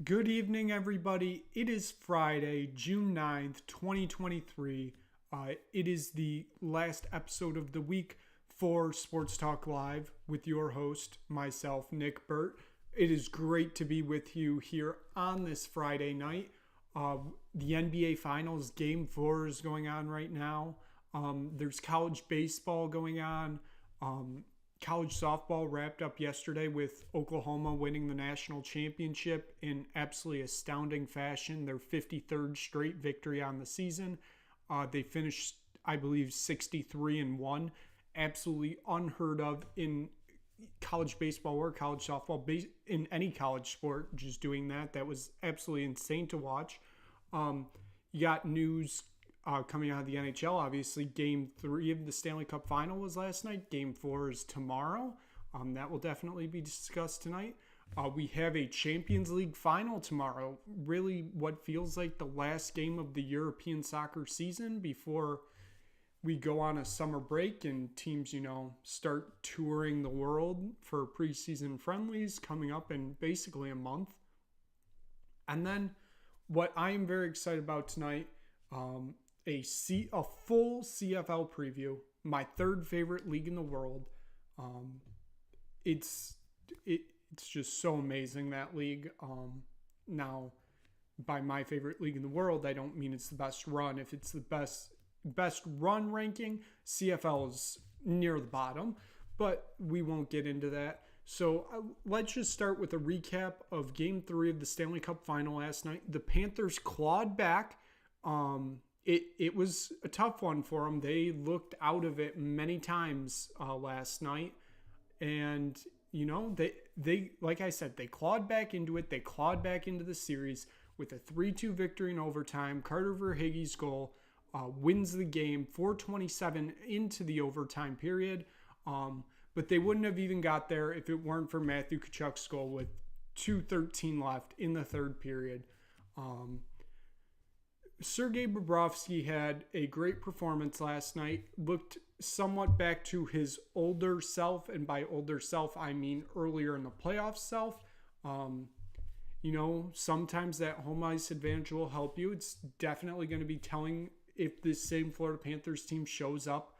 Good evening, everybody. It is Friday, June 9th, 2023. It is the last episode of the week for Sports Talk Live with your host, myself, Nick Burt. It is great to be with you here on this Friday night. The NBA Finals Game 4 is going on right now. There's college baseball going on. College softball wrapped up yesterday with Oklahoma winning the national championship in absolutely astounding fashion, their 53rd straight victory on the season. They finished, I believe, 63-1. Absolutely unheard of in college baseball or college softball, in any college sport, just doing that. That was absolutely insane to watch. You got news coming out of the NHL, obviously, Game 3 of the Stanley Cup Final was last night. Game 4 is tomorrow. That will definitely be discussed tonight. We have a Champions League final tomorrow. Really what feels like the last game of the European soccer season before we go on a summer break and teams, start touring the world for preseason friendlies coming up in basically a month. And then what I am very excited about tonight, a full CFL preview, my third favorite league in the world. It's just so amazing, that league. Now, by my favorite league in the world, I don't mean it's the best run. If it's the best run ranking, CFL is near the bottom, but we won't get into that. So let's just start with a recap of Game 3 of the Stanley Cup Final last night. The Panthers clawed back. It was a tough one for them. They looked out of it many times last night. And, they like I said, they clawed back into it. They clawed back into the series with a 3-2 victory in overtime. Carter Verhaeghe's goal wins the game, 4:27 into the overtime period. But they wouldn't have even got there if it weren't for Matthew Tkachuk's goal with 2:13 left in the third period. Sergei Bobrovsky had a great performance last night, looked somewhat back to his older self, and by older self, I mean earlier in the playoff self. Sometimes that home ice advantage will help you. It's definitely going to be telling if this same Florida Panthers team shows up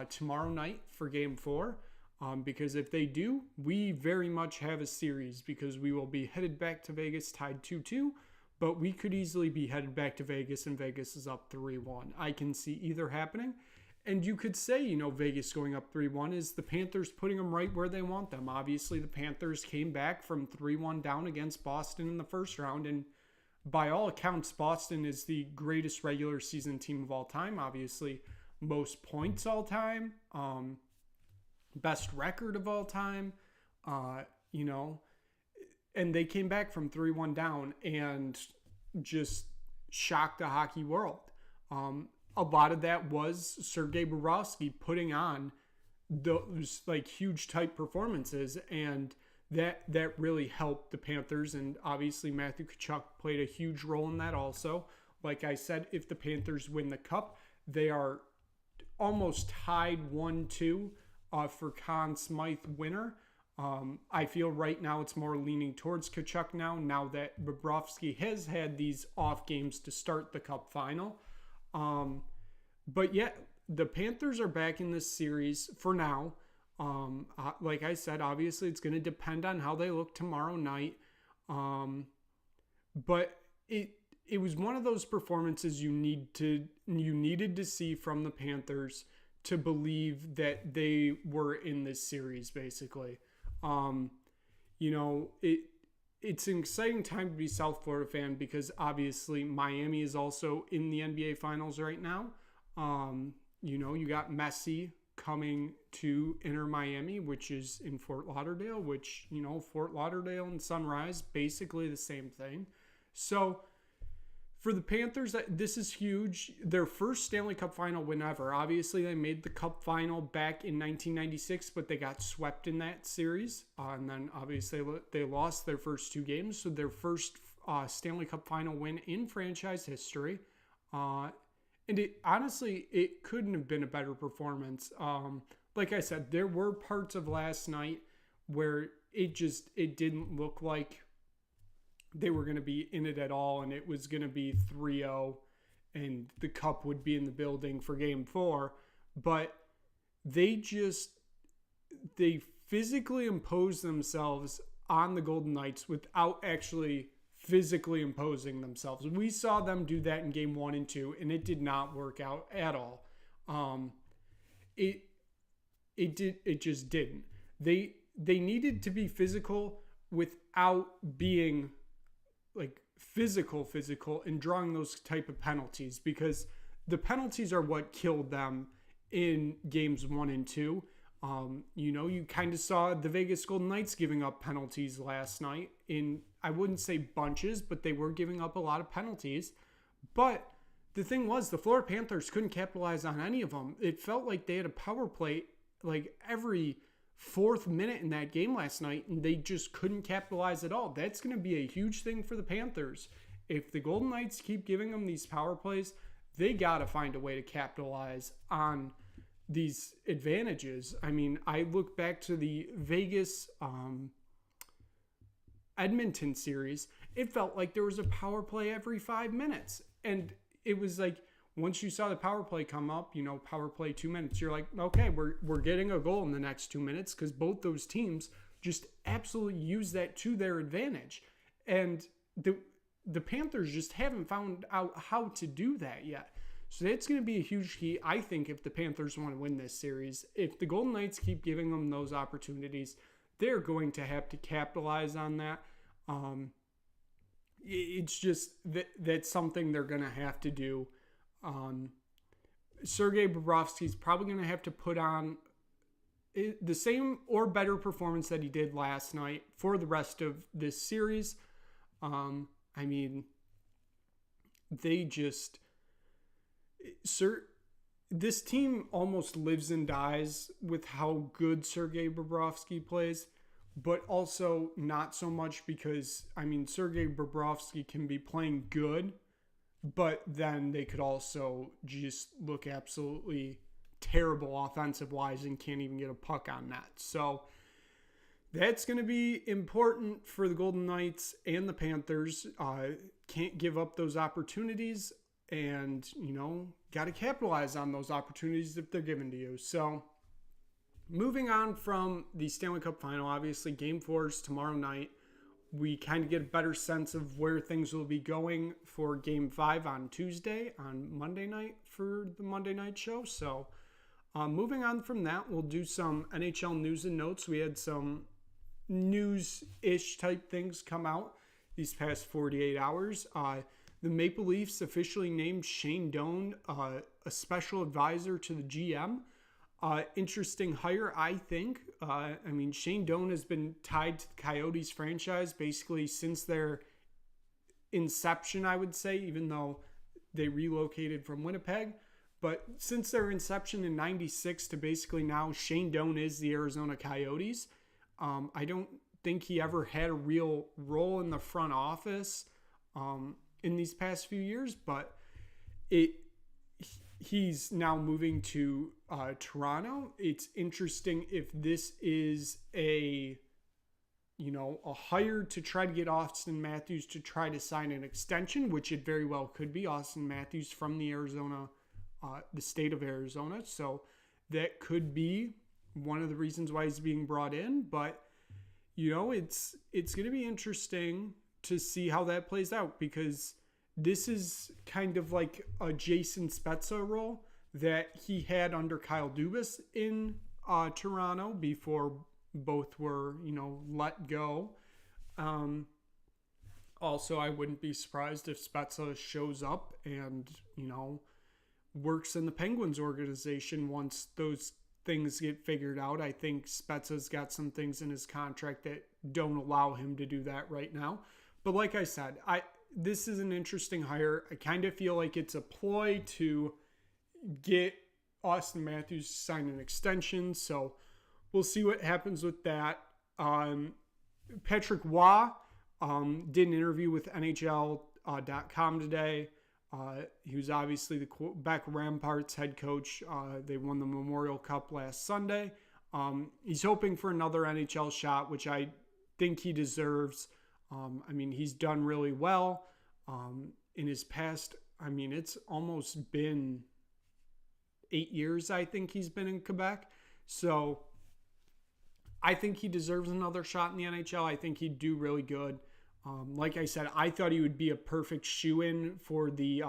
tomorrow night for Game 4. Because if they do, we very much have a series because we will be headed back to Vegas tied 2-2. But we could easily be headed back to Vegas and Vegas is up 3-1. I can see either happening. And you could say, Vegas going up 3-1 is the Panthers putting them right where they want them. Obviously, the Panthers came back from 3-1 down against Boston in the first round. And by all accounts, Boston is the greatest regular season team of all time. Obviously, most points all time. Best record of all time. And they came back from 3-1 down and just shocked the hockey world. A lot of that was Sergei Bobrovsky putting on those huge type performances, and that really helped the Panthers. And obviously Matthew Tkachuk played a huge role in that also. Like I said, if the Panthers win the cup, they are almost tied 1-2 for Conn Smythe winner. I feel right now it's more leaning towards Tkachuk now that Bobrovsky has had these off games to start the Cup Final. But yet, the Panthers are back in this series for now. Like I said, obviously it's going to depend on how they look tomorrow night. But it was one of those performances you needed to see from the Panthers to believe that they were in this series, basically. It's an exciting time to be a South Florida fan because obviously Miami is also in the NBA Finals right now. You got Messi coming to Inter Miami, which is in Fort Lauderdale, which, Fort Lauderdale and Sunrise, basically the same thing. So for the Panthers, this is huge. Their first Stanley Cup Final win ever. Obviously, they made the Cup Final back in 1996, but they got swept in that series. And then, obviously, they lost their first two games. So their first Stanley Cup Final win in franchise history. And it couldn't have been a better performance. Like I said, there were parts of last night where it didn't look like they were going to be in it at all, and it was going to be 3-0, and the cup would be in the building for Game 4. But they physically imposed themselves on the Golden Knights without actually physically imposing themselves. We saw them do that in Game 1 and 2, and it did not work out at all. It just didn't. They needed to be physical without being like physical and drawing those type of penalties, because the penalties are what killed them in Games 1 and 2. You kind of saw the Vegas Golden Knights giving up penalties last night in, I wouldn't say bunches, but they were giving up a lot of penalties. But the thing was, the Florida Panthers couldn't capitalize on any of them. It felt like they had a power play like every fourth minute in that game last night, and they just couldn't capitalize at all. That's going to be a huge thing for the Panthers. If the Golden Knights keep giving them these power plays, they got to find a way to capitalize on these advantages. I mean, I look back to the Vegas Edmonton series. It felt like there was a power play every 5 minutes. And it was like, once you saw the power play come up, power play 2 minutes, you're like, okay, we're getting a goal in the next 2 minutes, because both those teams just absolutely use that to their advantage. And the Panthers just haven't found out how to do that yet. So that's going to be a huge key, I think, if the Panthers want to win this series. If the Golden Knights keep giving them those opportunities, they're going to have to capitalize on that. It's just that's something they're going to have to do. Sergei Bobrovsky's probably going to have to put on the same or better performance that he did last night for the rest of this series. I mean, this team almost lives and dies with how good Sergei Bobrovsky plays, but also not so much, because, I mean, Sergei Bobrovsky can be playing good, but then they could also just look absolutely terrible offensive-wise and can't even get a puck on net. So that's going to be important for the Golden Knights and the Panthers. Can't give up those opportunities, and, got to capitalize on those opportunities if they're given to you. So moving on from the Stanley Cup Final, obviously Game 4 is tomorrow night. We kind of get a better sense of where things will be going for Game 5 on Tuesday, on Monday night for the Monday night show. So moving on from that, we'll do some NHL news and notes. We had some news-ish type things come out these past 48 hours. The Maple Leafs officially named Shane Doan a special advisor to the GM. Interesting hire, I think. I mean, Shane Doan has been tied to the Coyotes franchise basically since their inception, I would say, even though they relocated from Winnipeg. But since their inception in 96 to basically now, Shane Doan is the Arizona Coyotes. I don't think he ever had a real role in the front office in these past few years, but he's now moving to Toronto. It's interesting if this is a hire to try to get Austin Matthews to try to sign an extension, which it very well could be. Austin Matthews from the state of Arizona. So that could be one of the reasons why he's being brought in. But, it's going to be interesting to see how that plays out, because this is kind of like a Jason Spezza role that he had under Kyle Dubas in Toronto before both were, let go. Also, I wouldn't be surprised if Spezza shows up and, works in the Penguins organization once those things get figured out. I think Spezza's got some things in his contract that don't allow him to do that right now. But like I said, this is an interesting hire. I kind of feel like it's a ploy to get Austin Matthews to sign an extension. So we'll see what happens with that. Patrick Waugh did an interview with NHL.com today. He was obviously the Quebec Ramparts head coach. They won the Memorial Cup last Sunday. He's hoping for another NHL shot, which I think he deserves. He's done really well in his past. It's almost been 8 years, I think he's been in Quebec. So I think he deserves another shot in the NHL. I think he'd do really good. Like I said, I thought he would be a perfect shoe-in for the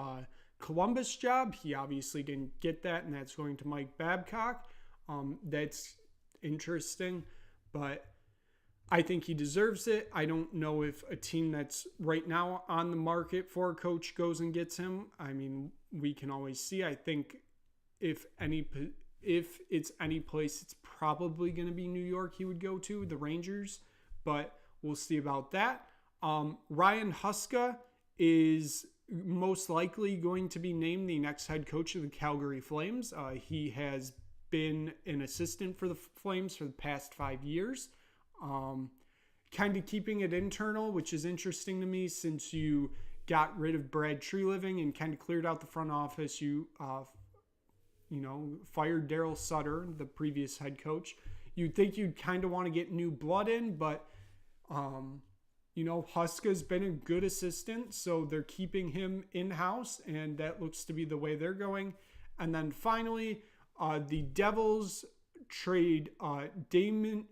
Columbus job. He obviously didn't get that, and that's going to Mike Babcock. That's interesting, but I think he deserves it. I don't know if a team that's right now on the market for a coach goes and gets him. We can always see. I think if it's any place, it's probably going to be New York he would go to, the Rangers, but we'll see about that. Ryan Huska is most likely going to be named the next head coach of the Calgary Flames. He has been an assistant for the Flames for the past 5 years. Kind of keeping it internal, which is interesting to me since you got rid of Brad Treliving and kind of cleared out the front office. You fired Daryl Sutter, the previous head coach. You'd think you'd kind of want to get new blood in, but Huska's been a good assistant, so they're keeping him in-house, and that looks to be the way they're going. And then finally, the Devils trade Damon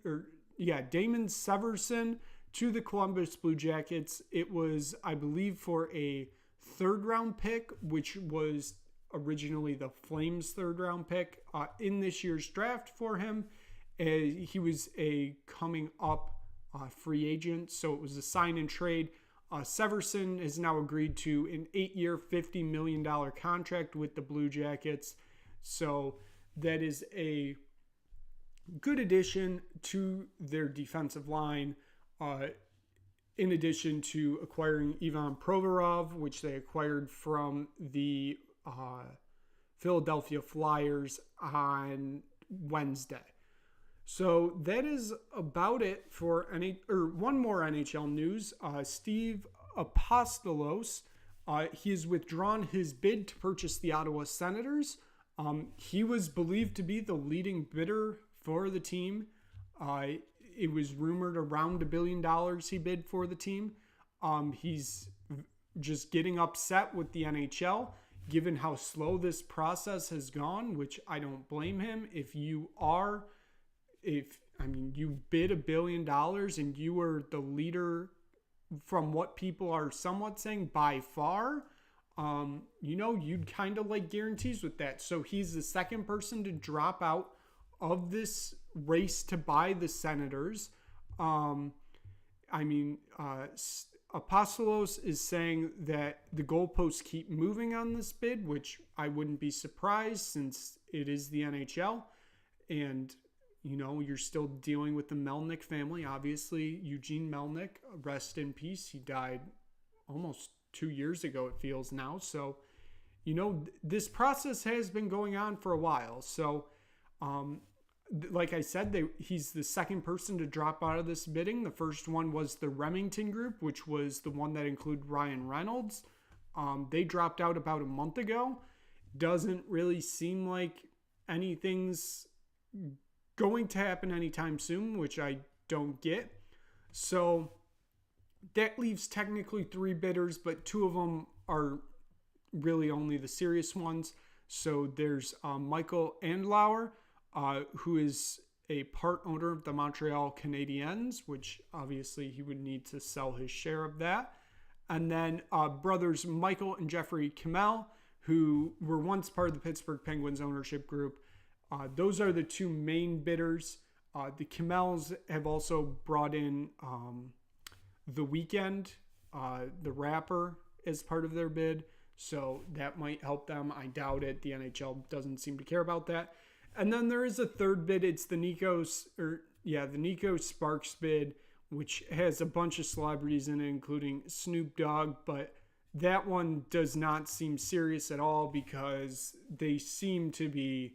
Severson to the Columbus Blue Jackets. It was, I believe, for a third-round pick, which was originally the Flames' third-round pick in this year's draft for him. He was a coming-up free agent, so it was a sign and trade. Severson has now agreed to an 8-year, $50 million contract with the Blue Jackets, so that is a good addition to their defensive line, in addition to acquiring Ivan Provorov, which they acquired from the Philadelphia Flyers on Wednesday. So that is about it for one more NHL news. Steve Apostolos, he has withdrawn his bid to purchase the Ottawa Senators. He was believed to be the leading bidder for the team. It was rumored around $1 billion he bid for the team. He's just getting upset with the NHL, given how slow this process has gone, which I don't blame him. You bid $1 billion and you were the leader from what people are somewhat saying by far, you'd kind of like guarantees with that. So he's the second person to drop out of this race to buy the Senators. Apostolos is saying that the goalposts keep moving on this bid, which I wouldn't be surprised since it is the NHL. And, you're still dealing with the Melnyk family. Obviously, Eugene Melnyk, rest in peace. He died almost 2 years ago, it feels now. So, this process has been going on for a while. So, like I said, he's the second person to drop out of this bidding. The first one was the Remington Group, which was the one that included Ryan Reynolds. They dropped out about a month ago. Doesn't really seem like anything's going to happen anytime soon, which I don't get. So that leaves technically 3 bidders, but 2 of them are really only the serious ones. So there's Michael Andlauer, who is a part owner of the Montreal Canadiens, which obviously he would need to sell his share of that. And then brothers Michael and Jeffrey Kimmel, who were once part of the Pittsburgh Penguins ownership group. Those are the 2 main bidders. The Kimmels have also brought in The Weeknd, the rapper, as part of their bid. So that might help them. I doubt it. The NHL doesn't seem to care about that. And then there is a third bid. It's the Nico Sparks bid, which has a bunch of celebrities in it, including Snoop Dogg. But that one does not seem serious at all because they seem to be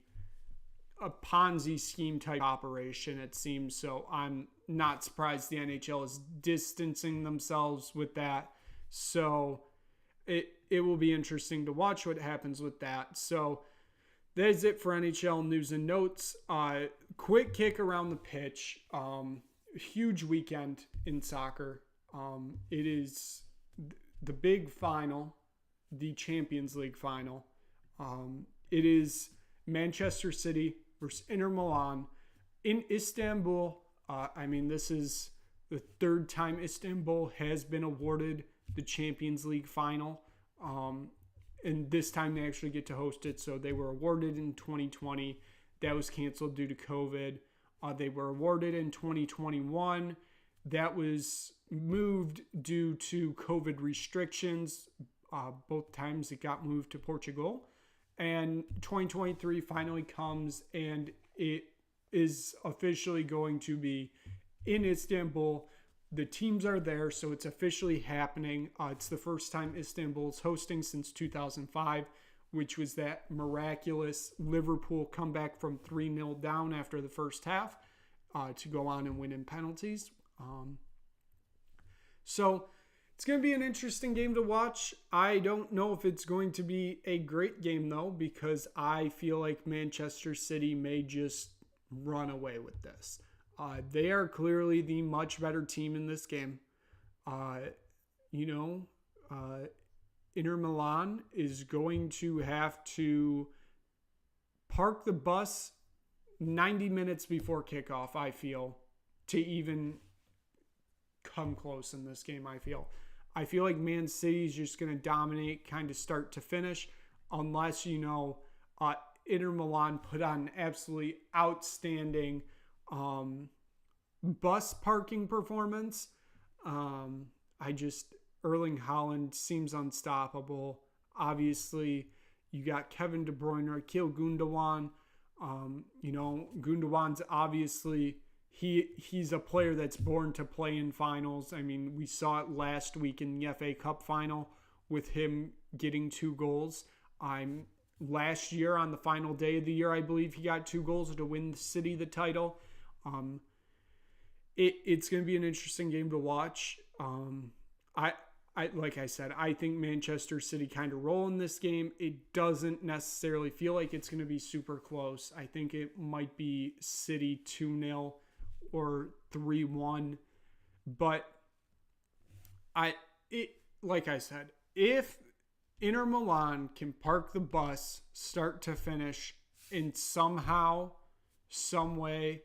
a Ponzi scheme type operation, it seems. So I'm not surprised the NHL is distancing themselves with that. So it will be interesting to watch what happens with that. So that is it for NHL news and notes. Quick kick around the pitch. Huge weekend in soccer. It is the big final, the Champions League final. It is Manchester City versus Inter Milan in Istanbul. This is the third time Istanbul has been awarded the Champions League final. And this time they actually get to host it. So they were awarded in 2020. That was canceled due to COVID. They were awarded in 2021. That was moved due to COVID restrictions. Both times it got moved to Portugal. And 2023 finally comes, and it is officially going to be in Istanbul. The teams are there, so it's officially happening. It's the first time Istanbul is hosting since 2005, which was that miraculous Liverpool comeback from 3-0 down after the first half to go on and win in penalties. So it's going to be an interesting game to watch. I don't know if it's going to be a great game, though, because I feel like Manchester City may just run away with this. They are clearly the much better team in this game. Inter Milan is going to have to park the bus 90 minutes before kickoff, I feel, to even come close in this game, I feel like Man City is just going to dominate kind of start to finish unless, Inter Milan put on an absolutely outstanding bus parking performance. Erling Haaland seems unstoppable. Obviously, you got Kevin De Bruyne, Akil Gundogan. Gundogan's obviously he's a player that's born to play in finals. I mean, we saw it last week in the FA Cup final with him getting 2 goals. Last year on the final day of the year, I believe he got 2 goals to win City the title. It's going to be an interesting game to watch. Like I said, I think Manchester City kind of roll in this game. It doesn't necessarily feel like it's going to be super close. I think it might be City 2-0 or 3-1. But like I said, if Inter Milan can park the bus start to finish and somehow, some way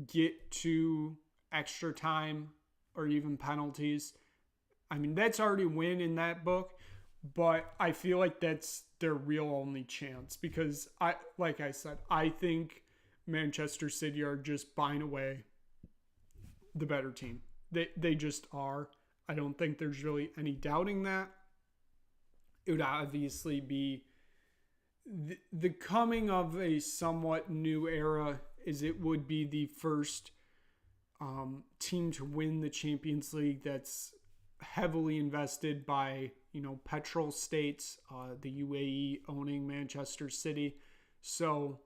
get to extra time or even penalties, that's already a win in that book, but I feel like that's their real only chance because I think Manchester City are just buying away the better team. They just are. I don't think there's really any doubting that. It would obviously be the coming of a somewhat new era, as it would be the first team to win the Champions League that's heavily invested by, petrol states, the UAE owning Manchester City. So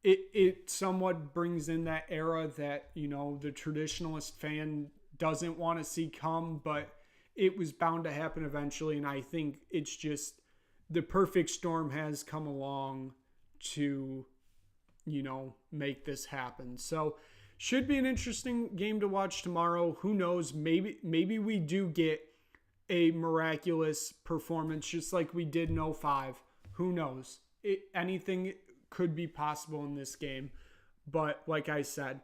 it somewhat brings in that era that, the traditionalist fan doesn't want to see come, but it was bound to happen eventually. And I think it's just the perfect storm has come along to, make this happen. So should be an interesting game to watch tomorrow. Who knows? Maybe we do get a miraculous performance just like we did in 2005. Who knows? Anything could be possible in this game. But like I said,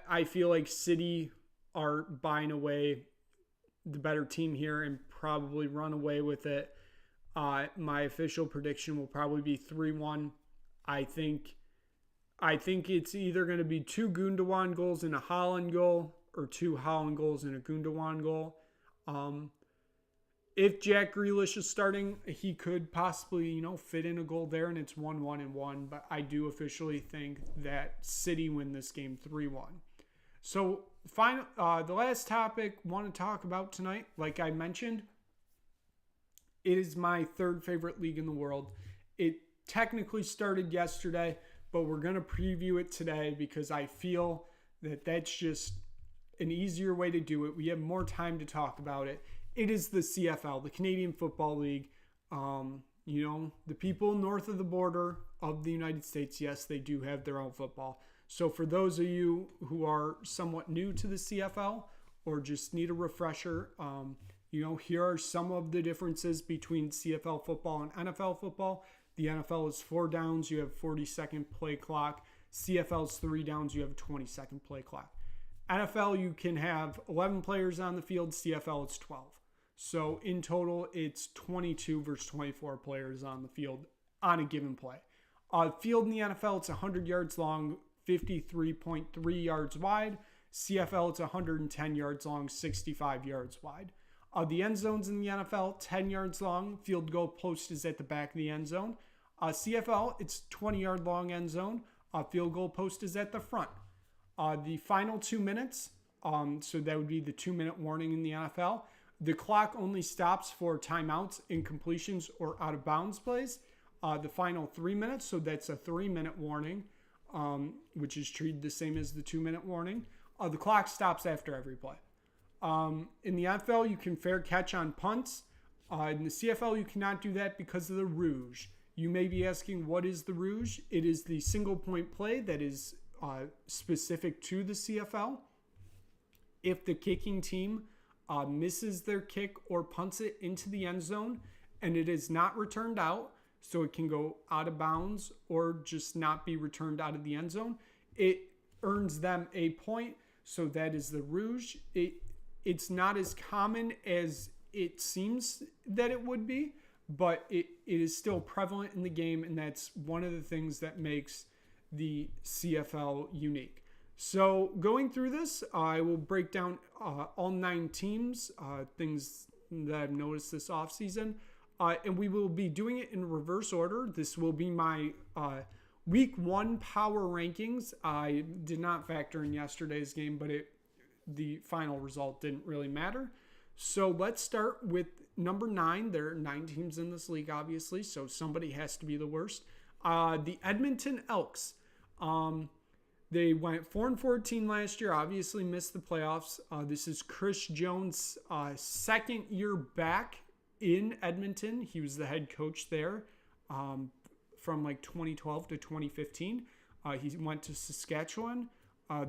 I feel like City are buying away the better team here and probably run away with it. My official prediction will probably be 3-1. I think it's either going to be 2 Gundogan goals and a Haaland goal or 2 Haaland goals and a Gundogan goal. If Jack Grealish is starting, he could possibly, fit in a goal there, and it's 1-1-1. But I do officially think that City win this game 3-1. So, the last topic I want to talk about tonight, like I mentioned, it is my 3rd favorite league in the world. It technically started yesterday, but we're going to preview it today because I feel that that's just an easier way to do it. We have more time to talk about it. It is the CFL, the Canadian Football League. The people north of the border of the United States, yes, they do have their own football. So for those of you who are somewhat new to the CFL or just need a refresher, here are some of the differences between CFL football and NFL football. The NFL is 4 downs, you have 40-second play clock. CFL's 3 downs, you have a 20-second play clock. NFL, you can have 11 players on the field. CFL, it's 12. So in total, it's 22 versus 24 players on the field on a given play. Field in the NFL, it's 100 yards long, 53.3 yards wide. CFL, it's 110 yards long, 65 yards wide. The end zones in the NFL, 10 yards long. Field goal post is at the back of the end zone. CFL, it's 20-yard long end zone. Field goal post is at the front. The final 2 minutes, so that would be the 2-minute warning in the NFL. The clock only stops for timeouts, incompletions, or out-of-bounds plays. The final 3 minutes, so that's a 3-minute warning, which is treated the same as the 2-minute warning. The clock stops after every play. In the NFL, you can fair catch on punts. In the CFL, you cannot do that because of the rouge. You may be asking, what is the rouge? It is the single-point play that is specific to the CFL. If the kicking team misses their kick or punts it into the end zone and it is not returned out, so it can go out of bounds or just not be returned out of the end zone, it earns them a point. So that is the rouge. It's not as common as it seems that it would be, but it is still prevalent in the game, and that's one of the things that makes the CFL unique. So going through this, I will break down all 9 teams, things that I've noticed this offseason, and we will be doing it in reverse order. This will be my Week 1 power rankings. I did not factor in yesterday's game, but the final result didn't really matter. So let's start with number 9. There are 9 teams in this league, obviously, so somebody has to be the worst. The Edmonton Elks. They went 4-14 last year, obviously missed the playoffs. This is Chris Jones' second year back in Edmonton. He was the head coach there from like 2012 to 2015. He went to Saskatchewan.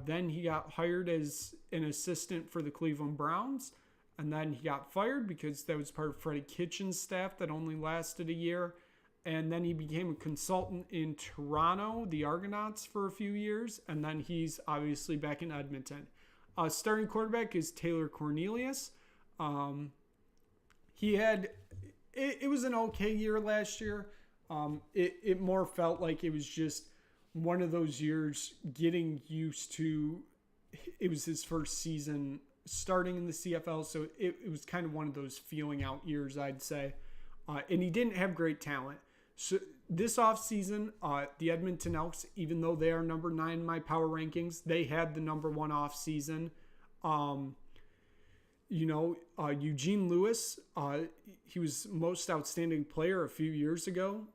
Then he got hired as an assistant for the Cleveland Browns. And then he got fired because that was part of Freddie Kitchens' staff that only lasted a year. And then he became a consultant in Toronto, the Argonauts, for a few years. And then he's obviously back in Edmonton. Starting quarterback is Taylor Cornelius. It was an okay year last year. It more felt like it was just one of those years getting used to. It was his first season starting in the CFL, so it was kind of one of those feeling out years, I'd say. And he didn't have great talent. So this offseason, the Edmonton Elks, even though they are number 9 in my power rankings, they had the number 1 offseason. Eugene Lewis, he was most outstanding player a few years ago.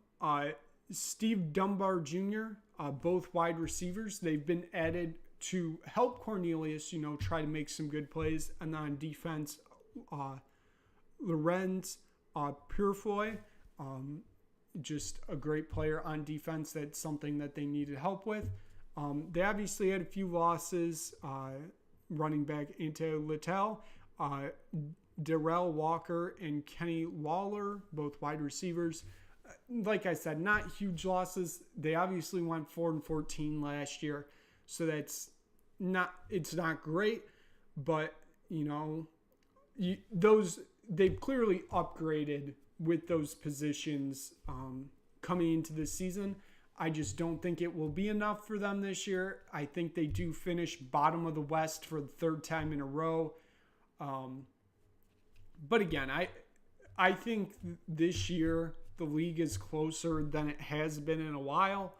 Steve Dunbar Jr., both wide receivers, they've been added to help Cornelius, try to make some good plays. And then on defense, Lorenz Purefoy, just a great player on defense. That's something that they needed help with. They obviously had a few losses. Running back into Littell, Darrell Walker, and Kenny Lawler, both wide receivers. Like I said, not huge losses. They obviously went 4-14 last year, so it's not great, but they've clearly upgraded with those positions coming into this season. I just don't think it will be enough for them this year. I think they do finish bottom of the West for the 3rd time in a row. But again, I think this year the league is closer than it has been in a while.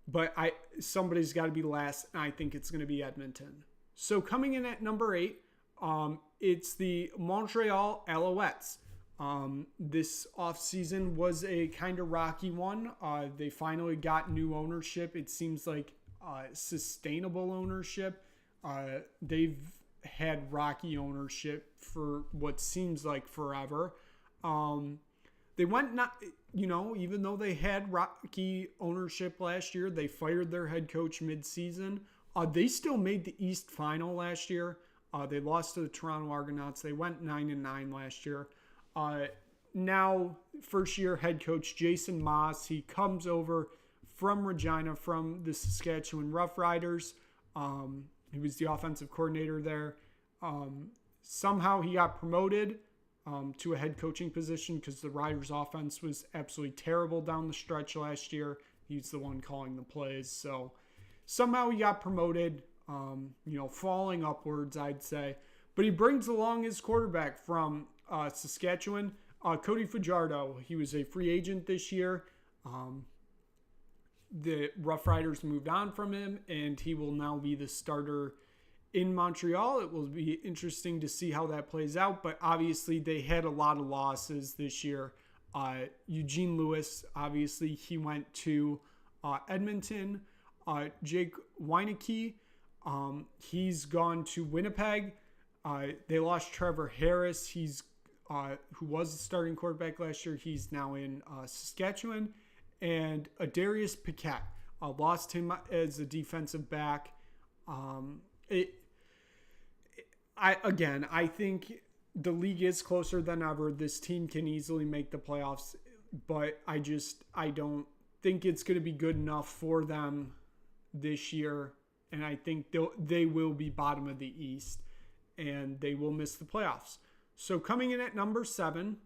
But somebody's got to be last, and I think it's going to be Edmonton. So coming in at number 8, it's the Montreal Alouettes. This offseason was a kind of rocky one. They finally got new ownership. It seems like sustainable ownership. They've had rocky ownership for what seems like forever. They went even though they had rocky ownership last year, they fired their head coach mid-season. They still made the East Final last year. They lost to the Toronto Argonauts. They went 9-9 last year. Now, first year head coach Jason Moss, he comes over from Regina, from the Saskatchewan Roughriders. He was the offensive coordinator there. Somehow he got promoted to a head coaching position because the Riders' offense was absolutely terrible down the stretch last year. He's the one calling the plays. So somehow he got promoted, falling upwards, I'd say. But he brings along his quarterback from Saskatchewan, Cody Fajardo. He was a free agent this year. The Rough Riders moved on from him, and he will now be the starter in Montreal. It will be interesting to see how that plays out, but obviously they had a lot of losses this year. Eugene Lewis, obviously, he went to Edmonton. Jake Weineke, he's gone to Winnipeg. They lost Trevor Harris. He's who was the starting quarterback last year. He's now in Saskatchewan. And Darius Paquette, lost him as a defensive back. I think the league is closer than ever. This team can easily make the playoffs, but I don't think it's going to be good enough for them this year. And I think they will be bottom of the East, and they will miss the playoffs. So coming in at number 7,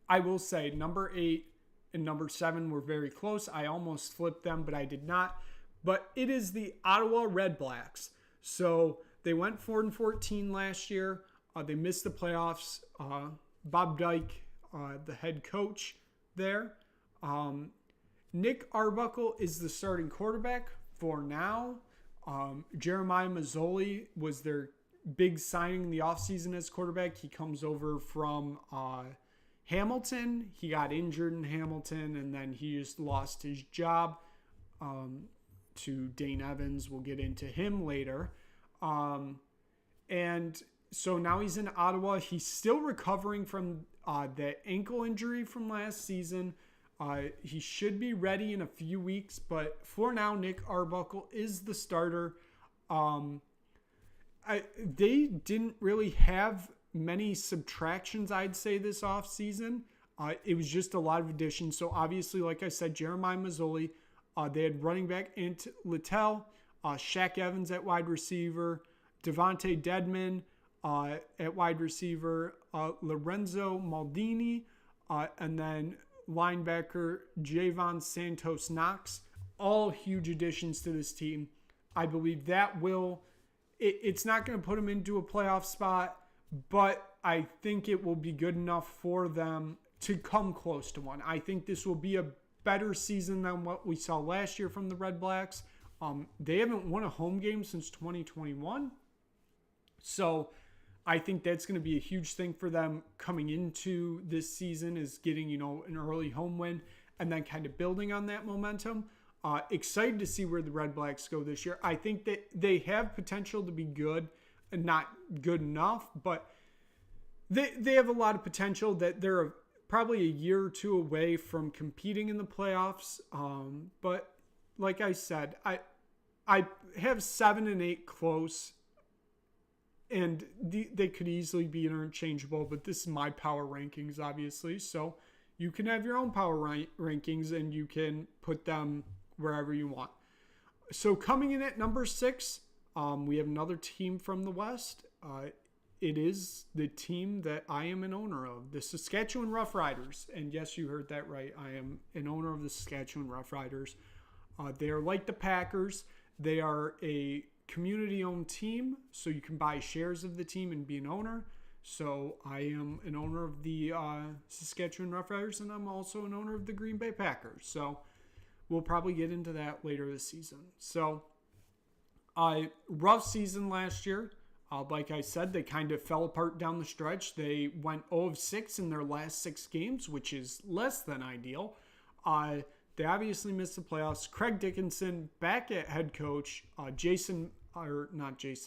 I will say number 8 and number 7 were very close. I almost flipped them, but I did not. But it is the Ottawa Red Blacks. So they went 4-14 last year. They missed the playoffs. Bob Dyke, the head coach there. Nick Arbuckle is the starting quarterback for now. Jeremiah Mazzoli was their big signing in the offseason as quarterback. He comes over from Hamilton. He got injured in Hamilton, and then he just lost his job to Dane Evans. We'll get into him later. And so now he's in Ottawa. He's still recovering from the ankle injury from last season. He should be ready in a few weeks, but for now, Nick Arbuckle is the starter. They didn't really have many subtractions, I'd say, this offseason. It was just a lot of additions. So obviously, like I said, Jeremiah Mazzoli, they had running back Ant Littell, Shaq Evans at wide receiver, Devontae Dedman at wide receiver, Lorenzo Maldini, and then linebacker Javon Santos Knox. All huge additions to this team. I believe that it's not going to put them into a playoff spot, but I think it will be good enough for them to come close to one. I think this will be a better season than what we saw last year from the Red Blacks. They haven't won a home game since 2021. So I think that's going to be a huge thing for them coming into this season, is getting, an early home win and then kind of building on that momentum. Excited to see where the Red Blacks go this year. I think that they have potential to be good and not good enough, but they have a lot of potential. That they're probably a year or two away from competing in the playoffs. But like I said, I have 7 and 8 close, and they could easily be interchangeable, but this is my power rankings, obviously. So you can have your own power rankings, and you can put them wherever you want. So coming in at number 6, we have another team from the West. It is the team that I am an owner of, the Saskatchewan Roughriders. And yes, you heard that right. I am an owner of the Saskatchewan Roughriders. They are like the Packers. They are a community-owned team, so you can buy shares of the team and be an owner. So I am an owner of the Saskatchewan Roughriders, and I'm also an owner of the Green Bay Packers. So we'll probably get into that later this season. So rough season last year. Like I said, they kind of fell apart down the stretch. They went 0-6 in their last 6 games, which is less than ideal. They obviously missed the playoffs. Craig Dickinson back at head coach.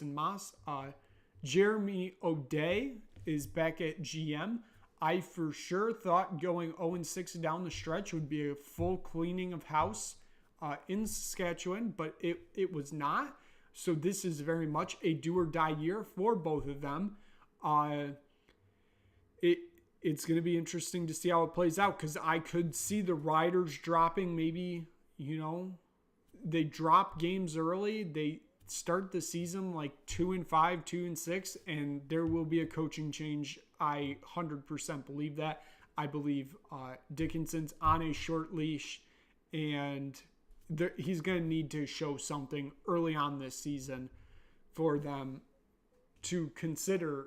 Moss. Jeremy O'Day is back at GM. I for sure thought going 0-6 down the stretch would be a full cleaning of house in Saskatchewan, but it was not. So this is very much a do or die year for both of them. It's going to be interesting to see how it plays out, because I could see the Riders dropping maybe, they drop games early. They start the season like 2-5, 2-6, and there will be a coaching change. I 100% believe that. I believe Dickinson's on a short leash, and he's going to need to show something early on this season for them to consider,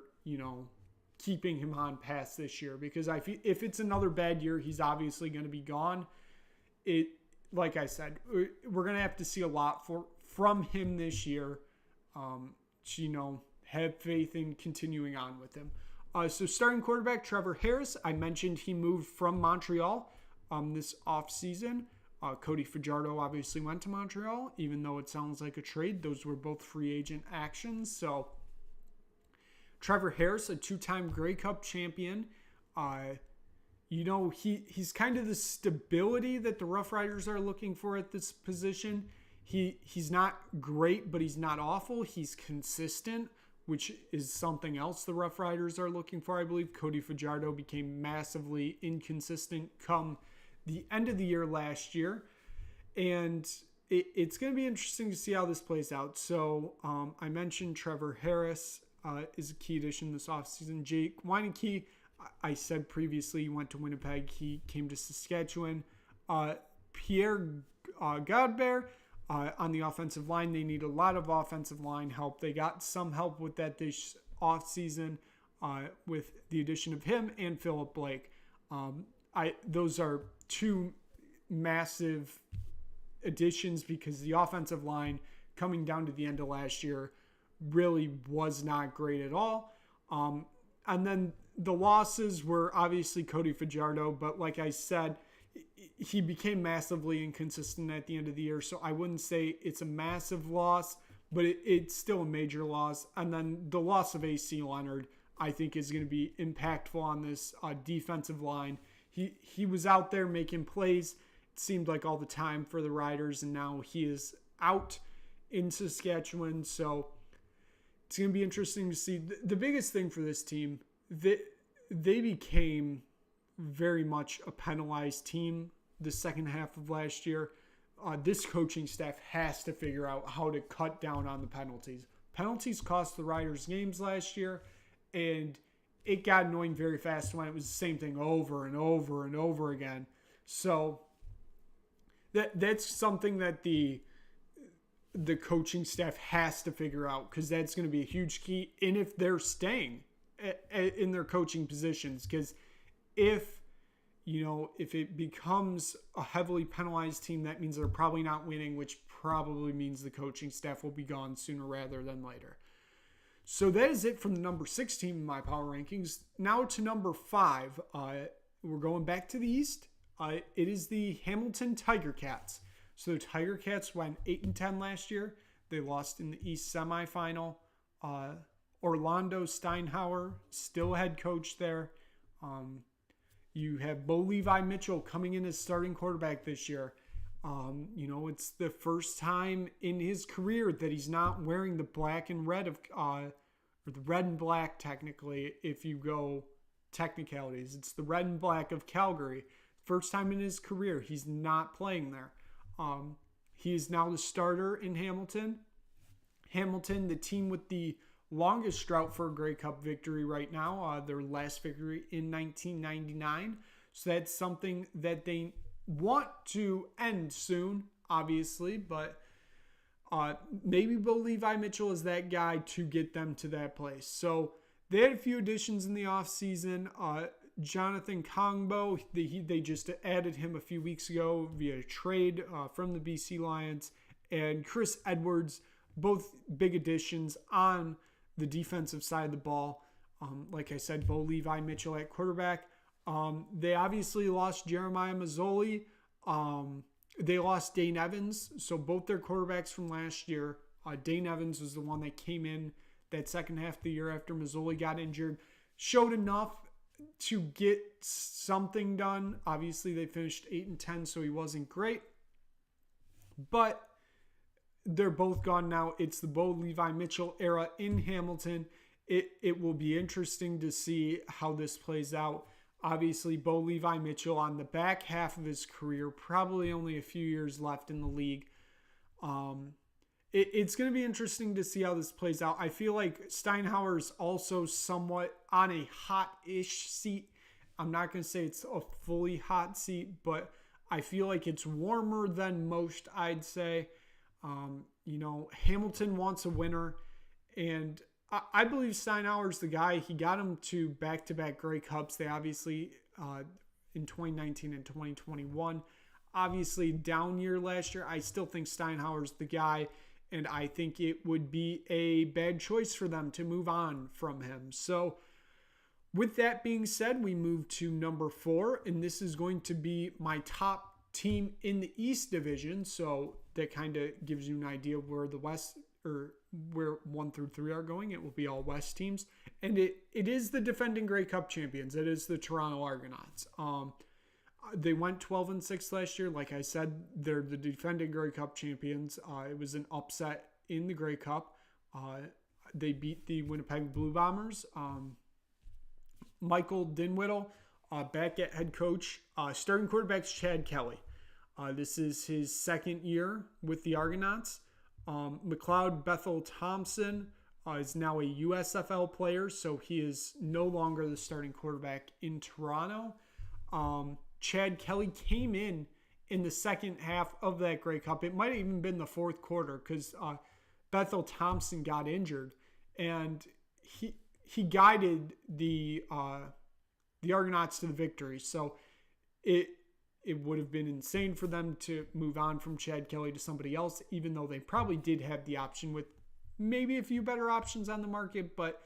keeping him on past this year. Because if it's another bad year, he's obviously going to be gone. Like I said, we're going to have to see a lot from him this year to, have faith in continuing on with him. So starting quarterback, Trevor Harris. I mentioned he moved from Montreal this offseason. Cody Fajardo obviously went to Montreal, even though it sounds like a trade. Those were both free agent actions. So Trevor Harris, a two-time Grey Cup champion. He's kind of the stability that the Rough Riders are looking for at this position. He's not great, but he's not awful. He's consistent, which is something else the Rough Riders are looking for, I believe. Cody Fajardo became massively inconsistent come the end of the year last year. And it's going to be interesting to see how this plays out. So I mentioned Trevor Harris is a key addition this offseason. Jake Weineke, I said previously, he went to Winnipeg. He came to Saskatchewan. Pierre Godber on the offensive line. They need a lot of offensive line help. They got some help with that this offseason with the addition of him and Philip Blake. Those are two massive additions, because the offensive line coming down to the end of last year really was not great at all. And then the losses were obviously Cody Fajardo, but like I said, he became massively inconsistent at the end of the year. So I wouldn't say it's a massive loss, but it's still a major loss. And then the loss of AC Leonard, I think, is going to be impactful on this defensive line. He was out there making plays, it seemed like all the time for the Riders, and now he is out in Saskatchewan. So it's going to be interesting to see. The biggest thing for this team, they became very much a penalized team the second half of last year. This coaching staff has to figure out how to cut down on the penalties. Penalties cost the Riders games last year, and it got annoying very fast when it was the same thing over and over and over again. So that's something that the coaching staff has to figure out, because that's going to be a huge key. And if they're staying in their coaching positions, because if it becomes a heavily penalized team, that means they're probably not winning, which probably means the coaching staff will be gone sooner rather than later. So that is it from the number 6 team in my power rankings. Now to number 5. We're going back to the East. It is the Hamilton Tiger Cats. So the Tiger Cats went 8-10 last year. They lost in the East semifinal. Orlando Steinhauer, still head coach there. You have Bo Levi Mitchell coming in as starting quarterback this year. It's the first time in his career that he's not wearing the black and red or the red and black, technically, if you go technicalities. It's the red and black of Calgary. First time in his career he's not playing there. He is now the starter in Hamilton. Hamilton, the team with the longest drought for a Grey Cup victory right now. Their last victory in 1999. So that's something that they want to end soon, obviously, but maybe Bo Levi Mitchell is that guy to get them to that place. So they had a few additions in the offseason. Jonathan Kongbo, they just added him a few weeks ago via trade from the BC Lions, and Chris Edwards, both big additions on the defensive side of the ball. Like I said, Bo Levi Mitchell at quarterback. They obviously lost Jeremiah Mazzoli. They lost Dane Evans. So both their quarterbacks from last year, Dane Evans was the one that came in that second half of the year after Mazzoli got injured, showed enough to get something done. Obviously, they finished 8-10, so he wasn't great. But they're both gone now. It's the Bo Levi Mitchell era in Hamilton. It will be interesting to see how this plays out. Obviously, Bo Levi Mitchell on the back half of his career, probably only a few years left in the league. It's going to be interesting to see how this plays out. I feel like Steinhauer's also somewhat on a hot-ish seat. I'm not going to say it's a fully hot seat, but I feel like it's warmer than most, I'd say. Hamilton wants a winner, and I believe Steinhauer's the guy. He got him to back-to-back Grey Cups. They obviously, in 2019 and 2021, obviously down year last year. I still think Steinhauer's the guy, and I think it would be a bad choice for them to move on from him. So with that being said, we move to number 4, and this is going to be my top team in the East Division. So that kind of gives you an idea of where the West, or where 1 through 3 are going. It will be all West teams. And it is the defending Grey Cup champions. It is the Toronto Argonauts. They went 12-6 last year. Like I said, they're the defending Grey Cup champions. It was an upset in the Grey Cup. They beat the Winnipeg Blue Bombers. Michael Dinwiddie, back at head coach. Starting quarterback's Chad Kelly. This is his second year with the Argonauts. McLeod Bethel Thompson is now a USFL player, so he is no longer the starting quarterback in Toronto. Chad Kelly came in the second half of that Grey Cup. It might have even been the fourth quarter because Bethel Thompson got injured, and he guided the Argonauts to the victory. So it would have been insane for them to move on from Chad Kelly to somebody else, even though they probably did have the option with maybe a few better options on the market. But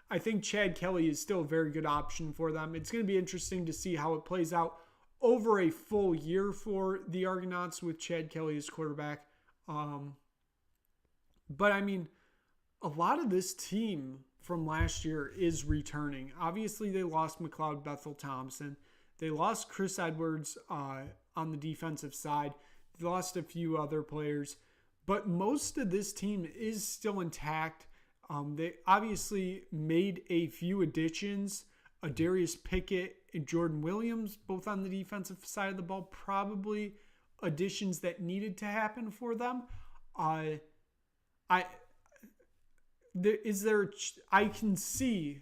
I think Chad Kelly is still a very good option for them. It's going to be interesting to see how it plays out over a full year for the Argonauts with Chad Kelly as quarterback. But I mean, a lot of this team from last year is returning. Obviously, they lost McLeod Bethel Thompson. They lost Chris Edwards on the defensive side. They lost a few other players. But most of this team is still intact. They obviously made a few additions. Darius Pickett and Jordan Williams, both on the defensive side of the ball, probably additions that needed to happen for them. I can see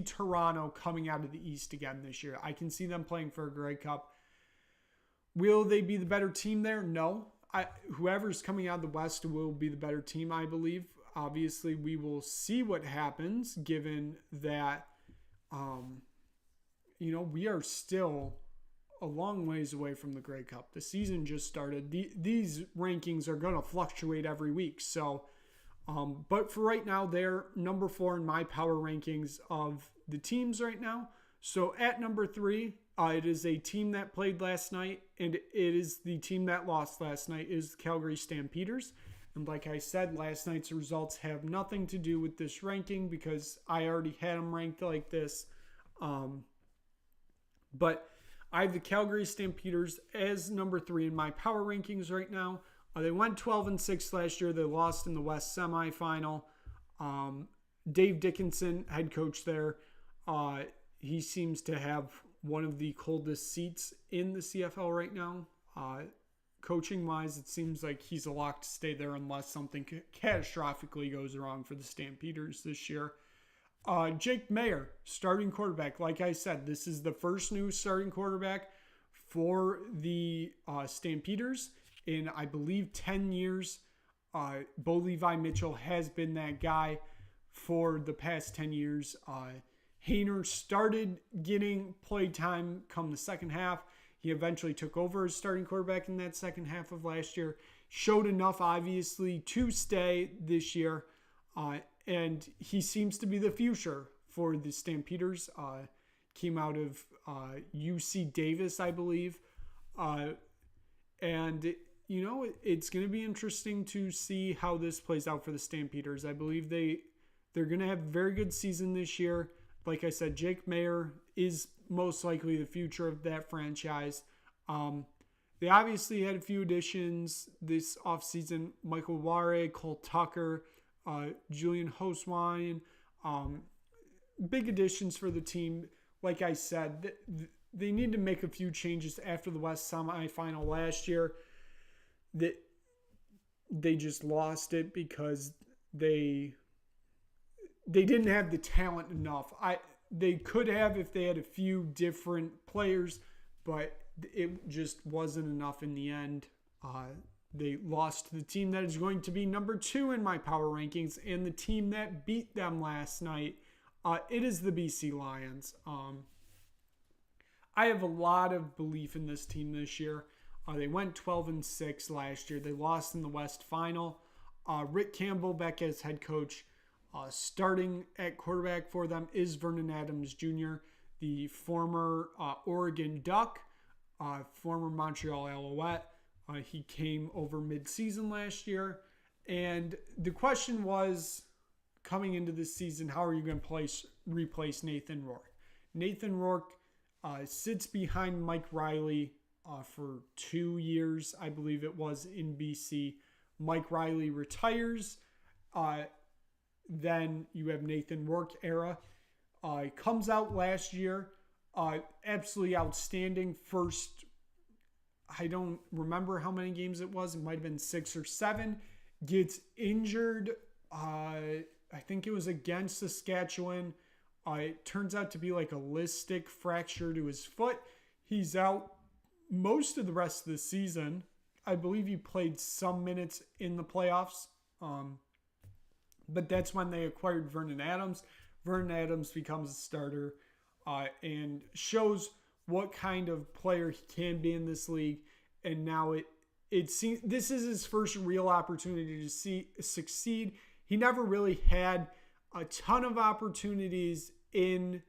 Toronto coming out of the East again this year. I can see them playing for a Grey Cup. Will they be the better team there? No. Whoever's coming out of the West will be the better team, I believe. Obviously, we will see what happens, given that, we are still a long ways away from the Grey Cup. The season just started. These rankings are going to fluctuate every week. So, but for right now, they're number 4 in my power rankings of the teams right now. So at number 3, it is a team that played last night, and it is the team that lost last night, is the Calgary Stampeders. And like I said, last night's results have nothing to do with this ranking because I already had them ranked like this. But I have the Calgary Stampeders as number 3 in my power rankings right now. They went 12-6 last year. They lost in the West semifinal. Dave Dickinson, head coach there, he seems to have one of the coldest seats in the CFL right now. Coaching-wise, it seems like he's a lock to stay there unless something catastrophically goes wrong for the Stampeders this year. Jake Mayer, starting quarterback. Like I said, this is the first new starting quarterback for the Stampeders in, I believe, 10 years. Bo Levi Mitchell has been that guy for the past 10 years. Hayner started getting play time come the second half. He eventually took over as starting quarterback in that second half of last year. Showed enough, obviously, to stay this year. And he seems to be the future for the Stampeders. Came out of UC Davis, I believe. And, it's going to be interesting to see how this plays out for the Stampeders. I believe they're going to have a very good season this year. Like I said, Jake Mayer is most likely the future of that franchise. They obviously had a few additions this offseason. Michael Ware, Cole Tucker, Julian Hoswine. Big additions for the team. Like I said, they need to make a few changes after the West semifinal last year. They just lost it because they didn't have the talent enough. They could have if they had a few different players, but it just wasn't enough in the end. They lost to the team that is going to be number 2 in my power rankings and the team that beat them last night. It is the BC Lions. I have a lot of belief in this team this year. They went 12-6 last year. They lost in the West Final. Rick Campbell back as head coach. Starting at quarterback for them is Vernon Adams Jr., the former Oregon Duck, former Montreal Alouette. He came over mid-season last year. And the question was, coming into this season, how are you going to replace Nathan Rourke? Nathan Rourke sits behind Mike Riley for 2 years, I believe it was, in BC. Mike Riley retires. Then you have Nathan Rourke era. Comes out last year. Absolutely outstanding. First, I don't remember how many games it was. It might have been 6 or 7. Gets injured. I think it was against Saskatchewan. It turns out to be like a listic fracture to his foot. He's out most of the rest of the season. I believe he played some minutes in the playoffs. But that's when they acquired Vernon Adams. Vernon Adams becomes a starter and shows what kind of player he can be in this league. And now it seems this is his first real opportunity to succeed. He never really had a ton of opportunities in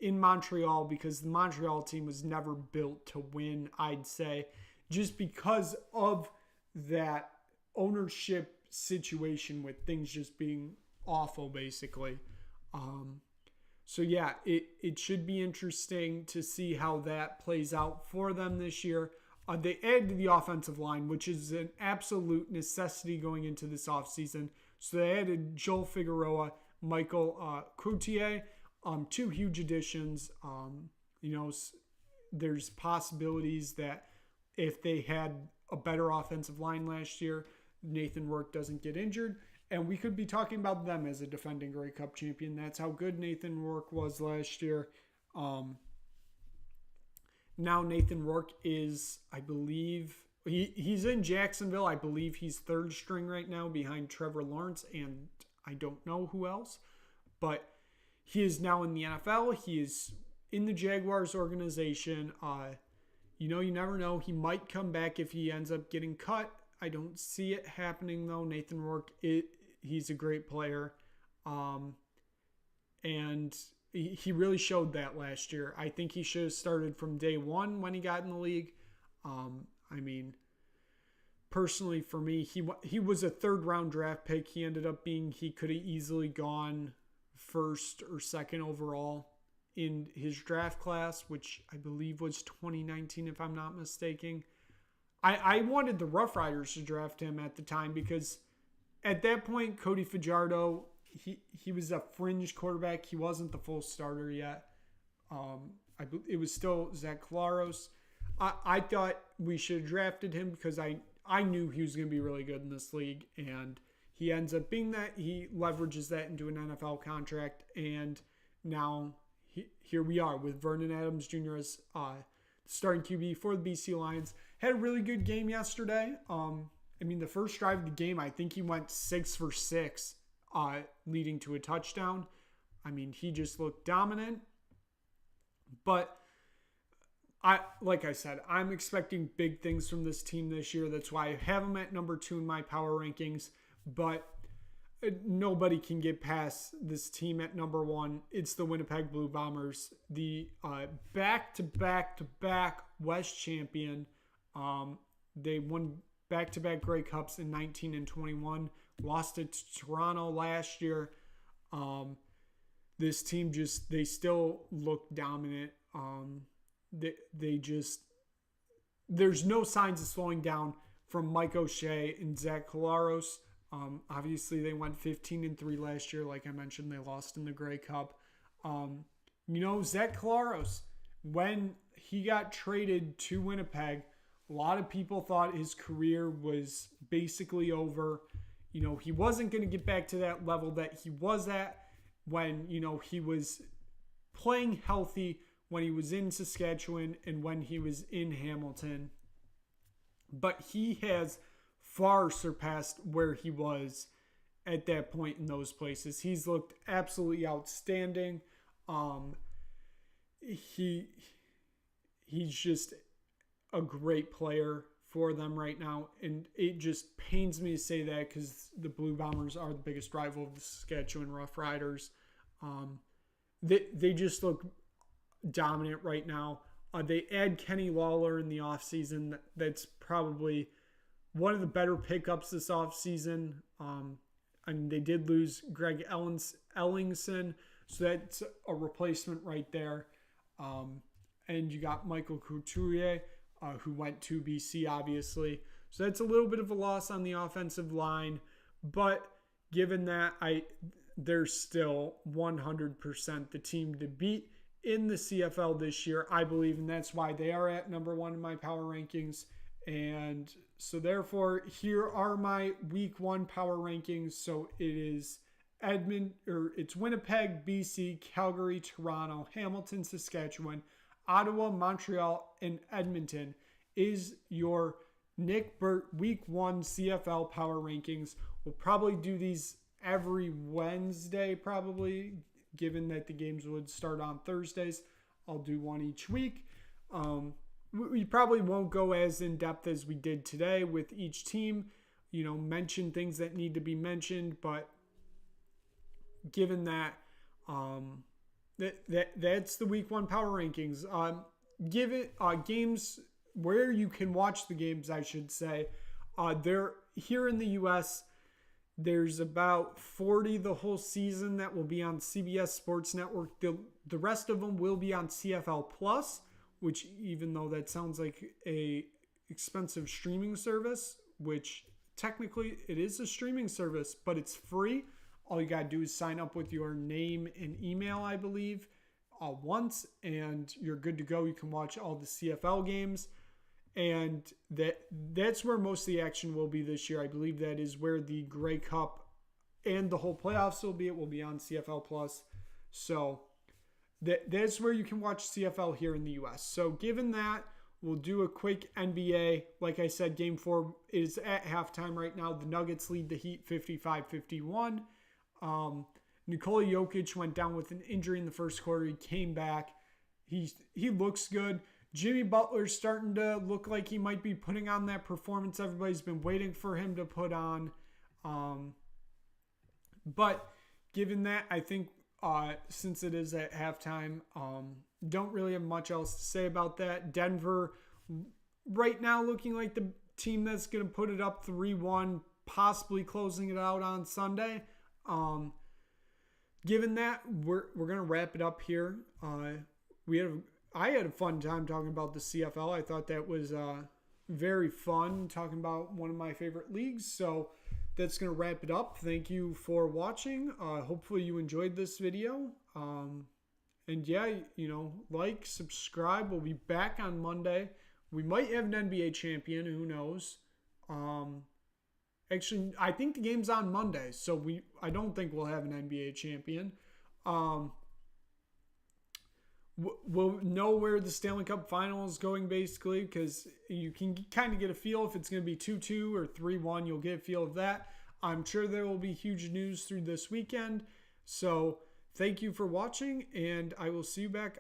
Montreal because the Montreal team was never built to win, I'd say, just because of that ownership situation with things just being awful, basically. So yeah, it should be interesting to see how that plays out for them this year. They added to the offensive line, which is an absolute necessity going into this offseason. So they added Joel Figueroa, Michael Coutier, 2 huge additions. There's possibilities that if they had a better offensive line last year, Nathan Rourke doesn't get injured. And we could be talking about them as a defending Grey Cup champion. That's how good Nathan Rourke was last year. Now Nathan Rourke is, I believe, he's in Jacksonville. I believe he's 3rd string right now behind Trevor Lawrence and I don't know who else. But he is now in the NFL. He is in the Jaguars organization. You never know. He might come back if he ends up getting cut. I don't see it happening, though. Nathan Rourke, he's a great player. And he really showed that last year. I think he should have started from day one when he got in the league. Personally for me, he was a 3rd-round draft pick. He ended up he could have easily gone 1st or 2nd overall in his draft class, which I believe was 2019, if I'm not mistaken. I wanted the Rough Riders to draft him at the time because at that point, Cody Fajardo, he was a fringe quarterback. He wasn't the full starter yet. It was still Zach Claros. I thought we should have drafted him because I knew he was going to be really good in this league, and he ends up being that. He leverages that into an NFL contract, and now here we are with Vernon Adams Jr. as starting QB for the BC Lions. Had a really good game yesterday. The first drive of the game, I think he went 6 for 6, leading to a touchdown. He just looked dominant. But like I said, I'm expecting big things from this team this year. That's why I have them at number 2 in my power rankings. But nobody can get past this team at number 1. It's the Winnipeg Blue Bombers, the back-to-back West champion. They won back-to-back Grey Cups in 19 and 21. Lost it to Toronto last year. This team they still look dominant. there's no signs of slowing down from Mike O'Shea and Zach Collaros. Obviously, they went 15-3 last year. Like I mentioned, they lost in the Grey Cup. Zach Collaros, when he got traded to Winnipeg, a lot of people thought his career was basically over. He wasn't going to get back to that level that he was at when, he was playing healthy, when he was in Saskatchewan and when he was in Hamilton. But he has far surpassed where he was at that point in those places. He's looked absolutely outstanding. He's just a great player for them right now, and it just pains me to say that because the Blue Bombers are the biggest rival of the Saskatchewan Roughriders. They just look dominant right now. They add Kenny Lawler in the offseason. That's probably one of the better pickups this offseason. They did lose Greg Ellingson, so that's a replacement right there. And you got Michael Couturier, who went to BC, obviously. So that's a little bit of a loss on the offensive line. But given that, they're still 100% the team to beat in the CFL this year, I believe. And that's why they are at number 1 in my power rankings. And so therefore, here are my week 1 power rankings. So it is it's Winnipeg, BC, Calgary, Toronto, Hamilton, Saskatchewan, Ottawa, Montreal, and Edmonton is your Nick Burt week 1 CFL power rankings. We'll probably do these every Wednesday, probably, given that the games would start on Thursdays. I'll do one each week. We probably won't go as in-depth as we did today with each team, mention things that need to be mentioned, but given that, that's the week 1 power rankings. Give it games where you can watch the games, I should say. They're here in the U.S., there's about 40 the whole season that will be on CBS Sports Network. The rest of them will be on CFL Plus, which, even though that sounds like a expensive streaming service, which technically it is a streaming service, but it's free. All you got to do is sign up with your name and email, I believe, once, and you're good to go. You can watch all the CFL games. And that's where most of the action will be this year. I believe that is where the Grey Cup and the whole playoffs will be. It will be on CFL Plus. So that's where you can watch CFL here in the U.S. So given that, we'll do a quick NBA. Like I said, Game 4 is at halftime right now. The Nuggets lead the Heat 55-51. Nikola Jokic went down with an injury in the first quarter. He came back. He looks good. Jimmy Butler's starting to look like he might be putting on that performance everybody's been waiting for him to put on. But given that, I think since it is at halftime, don't really have much else to say about that. Denver right now looking like the team that's going to put it up 3-1, possibly closing it out on Sunday. Given that, we're going to wrap it up here. I had a fun time talking about the CFL. I thought that was very fun, talking about one of my favorite leagues. So that's going to wrap it up. Thank you for watching. Hopefully you enjoyed this video. And yeah, like, subscribe. We'll be back on Monday. We might have an NBA champion. Who knows? Actually, I think the game's on Monday, so I don't think we'll have an NBA champion. We'll know where the Stanley Cup Final is going, basically, because you can kind of get a feel if it's going to be 2-2 or 3-1. You'll get a feel of that. I'm sure there will be huge news through this weekend. So thank you for watching, and I will see you back